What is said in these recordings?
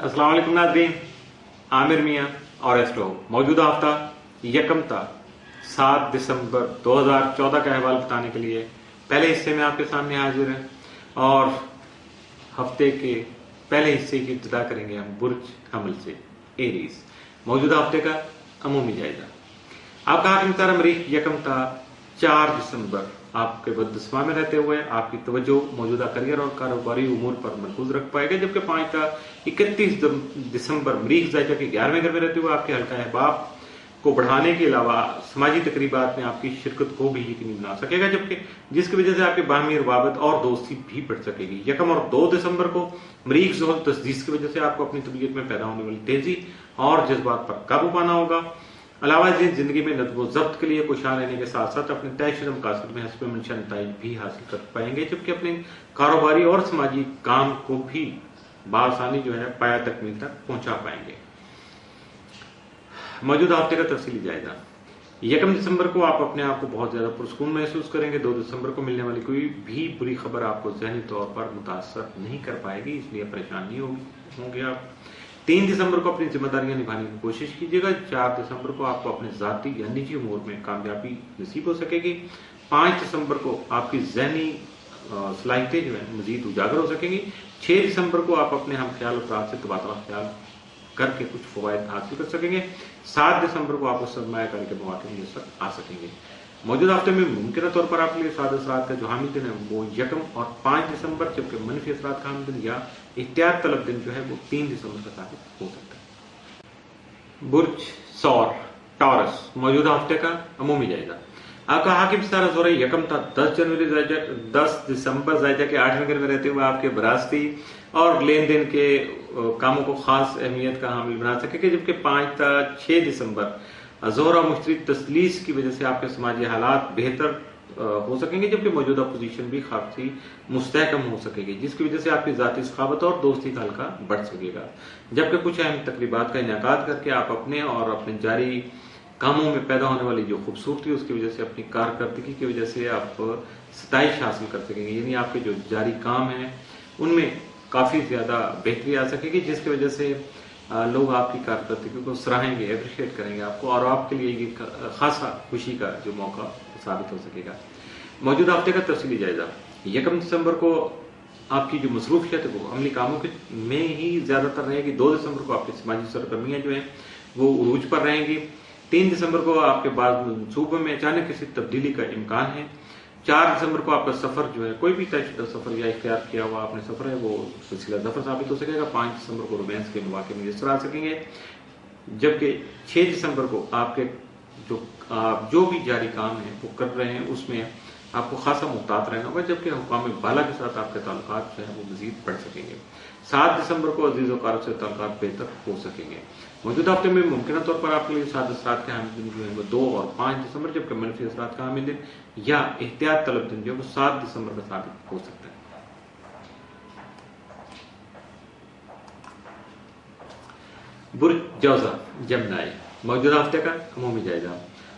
अस्सलाम वालेकुम नाज़रीन, आमिर मियाँ और एस्ट्रो मौजूदा हफ्ता यकमता 7 दिसंबर 2014 का अहवाल बताने के लिए पहले हिस्से में आपके सामने हाजिर हैं और हफ्ते के पहले हिस्से की इब्तिदा करेंगे हम बुर्ज हमल से एरीज। मौजूदा हफ्ते का अमूमी जायजा। आपका हाकिम तारा मरीख यकमता 4 दिसंबर आपके बदस्मा में रहते हुए आपकी तवज्जो मौजूदा करियर और कारोबारी उमूर पर मरकूज रख पाएगा, जबकि 31 दिसंबर मरीख ज़ायजा के 11वें घर में रहते हुए आपके हल्का अहबाब को बढ़ाने के अलावा समाजी तकरीबात में आपकी शिरकत को भी यकीनी बना सकेगा, जबकि जिसकी वजह से आपकी बाहमी रवाबत और दोस्ती भी बढ़ सकेगी। 1 और 2 दिसंबर को मरीख ज़ोहल तस्दीस की वजह से आपको अपनी तबीयत में पैदा होने वाली तेजी और जज्बात पर काबू पाना होगा। अलावा जिंदगी में नज़्म व ज़ब्त के लिए कोशां रहने के साथ साथ अपने तयशुदा मकासद में हस्ब मंशा नताइज भी हासिल कर पाएंगे, जबकि अपने कारोबारी और समाजी काम को भी बआसानी पाया तकमील तक पहुंचा पाएंगे। मौजूदा हफ्ते का तफसीली जायजा। 1 दिसंबर को आप अपने आप को बहुत ज्यादा पुरस्कून महसूस करेंगे। 2 दिसंबर को मिलने वाली कोई भी बुरी खबर आपको ज़हनी तौर पर मुतासर नहीं कर पाएगी, इसलिए परेशान नहीं होंगे आप। 3 दिसंबर को अपनी जिम्मेदारियां निभाने की कोशिश कीजिएगा। 4 दिसंबर को आपको अपने जाती या निजी उमूर में कामयाबी नसीब हो सकेगी। 5 दिसंबर को आपकी ज़हनी सलाहियतें मजीद उजागर हो सकेंगी। 6 दिसंबर को आप अपने हम ख्याल अफराद से तबादला ख्याल करके कुछ फवायद हासिल कर सकेंगे। 7 दिसंबर को आपको सरमायाकारी के मौके में आ सकेंगे। मौजूदा हफ्ते में मुमकिन तौर पर आपके लिए साद असरात का जो हामिल दिन है वो 1 और 5 दिसंबर, जबकि मनफी असरात का हामिल दिन या एहतियात तलब दिन जो है वो 3 दिसंबर का साबित हो सकता है। बुर्ज सौर टॉरस। मौजूदा हफ्ते का अमूमी जायजा। आपका हाकिम सितारा ज़ोहरा यकमता 10 दिसंबर ज़ायजा के 8वें घर में रहते हुए आपके बरासती और लेन देन के कामों को खास अहमियत का हामिल बना सकेंगे, जबकि 6 दिसंबर ज़ोहरा मुश्तरी तस्लीस की वजह से आपके समाजी हालात बेहतर हो सकेंगे, जबकि मौजूदा पोजीशन भी खासी मुस्तहकम हो सकेगी, जिसकी वजह से आपकी जाती सखावत और दोस्ती का हल्का बढ़ सकेगा। जबकि कुछ अहम तकरीबात का इनेकाद करके आप अपने और अपने जारी कामों में पैदा होने वाली जो खूबसूरती उसकी वजह से अपनी कारकर्दगी की वजह से आप सताइश हासिल कर सकेंगे, यानी आपके जो जारी काम हैं उनमें काफी ज्यादा बेहतरी आ सकेगी, जिसकी वजह से लोग आपकी कारकर्दगी को सराहेंगे, अप्रिशिएट करेंगे आपको, और आपके लिए ये खासा खुशी का जो मौका साबित हो सकेगा। मौजूदा हफ्ते का तफसीली जायजा। 1 दिसंबर को आपकी जो मसरूफियत है वो अमली कामों के में ही ज्यादातर रहेगी। 2 दिसंबर को आपकी समाजी सरगर्मियां जो हैं वो उरूज पर रहेंगी। 3 दिसंबर को आपके बाद मनसूबों में अचानक किसी तब्दीली का इम्कान है। 4 दिसंबर को आपका सफर जो है कोई भी तयशुदा सफर या इख्तियार किया हुआ आपने सफर है वो सिलसिला सफर साबित हो सकेगा। 5 दिसंबर को रोमांस के मौके में मुयस्सर आ सकेंगे, जबकि 6 दिसंबर को आपके जो भी जारी काम है वो कर रहे हैं उसमें आपको खासा मुहतात रहना होगा, जबकि हुकाम बाला के साथ आपके ताल्लुकात जो है वो मजीद बढ़ सकेंगे। 7 दिसंबर को अजीज वकार से ताल्लुकात बेहतर हो सकेंगे। मौजूदा हफ्ते में मुमकिन तौर पर आपके लिए साद असरात के हामिल दिन जो है वो 2 और 5 दिसंबर, जबकि मनफी असरात का हामिल दिन या एहतियात तलब दिन जो है वो 7 दिसंबर का साबित हो सकता है। बुर्ज जौजा जमनाई। मौजूदा हफ्ते का अमूमी जायजा।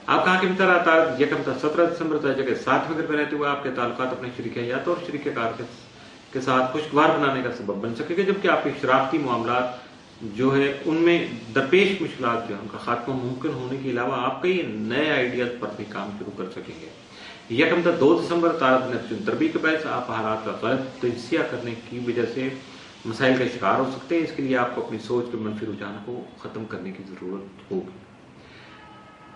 आपका हाकिम तारा यकमता 17 दिसंबर ज़ायजा के 7वें घर में रहते हुए आपके ताल्लुकात अपने शरीक हयात और शरीक कार के साथ खुशगवार बनाने का सबब बन सकेगा, जबकि आपके शराफती मामलात जो है उनमें दरपेश मुश्किलात जो है उनका खात्मा मुमकिन होने के अलावा आप कई नए आइडियाज पर भी काम शुरू कर सकेंगे। 2 दिसंबर तारत नेप्च्यून तरबी के बाद आप हालात का गलत तजिया करने की वजह से मसाइल का शिकार हो सकते हैं। इसके लिए आपको अपनी सोच के मनफी रुझान को खत्म करने की जरूरत होगी।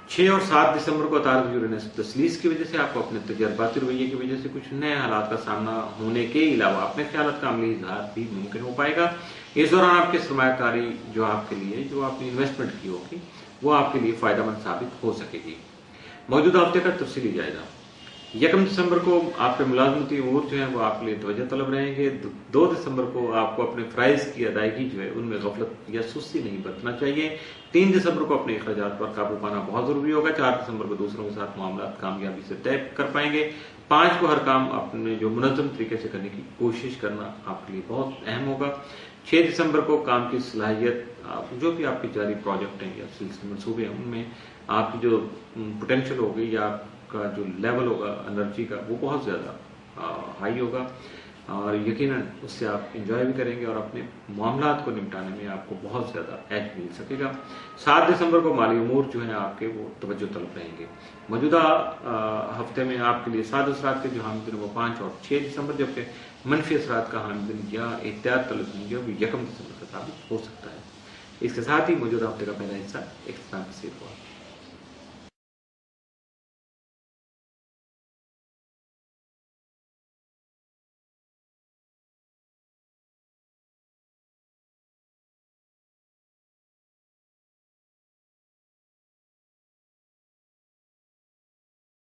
6 और 7 दिसंबर को तारत यूरेनस तस्लीस की वजह से आपको अपने तजर्बाती रवैये की वजह से कुछ नए हालात का सामना होने के अलावा अपने ख्यालात का अमली इजहार भी मुमकिन हो पाएगा। इस दौरान आपकी सरमायाकारी जो आपके लिए जो आपने इन्वेस्टमेंट की होगी वो आपके लिए फायदेमंद साबित हो सकेगी। मौजूदा हफ्ते का तफसीली जायजा। 1 दिसंबर को आपके मुलाजमती उमूर जो है वो आपके लिए तवज्जो तलब रहेंगे। 2 दिसंबर को आपको अपने फ्राइज की अदायगी जो है उनमें गफलत या सुस्ती नहीं बरतना चाहिए। 3 दिसंबर को अपने अखराजात पर काबू पाना बहुत जरूरी होगा। 4 दिसंबर को दूसरों के साथ मामलात कामयाबी से तय कर पाएंगे। 5 को हर काम अपने जो मुनज़्ज़म तरीके से करने की कोशिश करना आपके लिए बहुत अहम होगा। 6 दिसंबर को काम की सलाहियत जो भी आपके जारी प्रोजेक्ट हैं या सिलसिले मंसूबे हैं उनमें आपकी जो पोटेंशियल होगी या आपका जो लेवल होगा एनर्जी का वो बहुत ज्यादा हाई होगा। اور یقیناً اس سے آپ انجوائے بھی کریں گے اور اپنے معاملات کو نمٹانے میں آپ کو بہت زیادہ ایڈ مل سکے گا۔ 7 دسمبر کو مالی امور جو ہیں آپ کے وہ توجہ طلب رہیں گے۔ موجودہ ہفتے میں آپ کے لیے 7 اثرات کے جو حامل دن وہ 5 اور 6 دسمبر، جبکہ منفی اثرات کا حامل دن یا احتیاط طلب دن جو 1 دسمبر کا ثابت ہو سکتا ہے۔ اس کے ساتھ ہی موجودہ ہفتے کا پہلا حصہ اختتام پذیر ہوا۔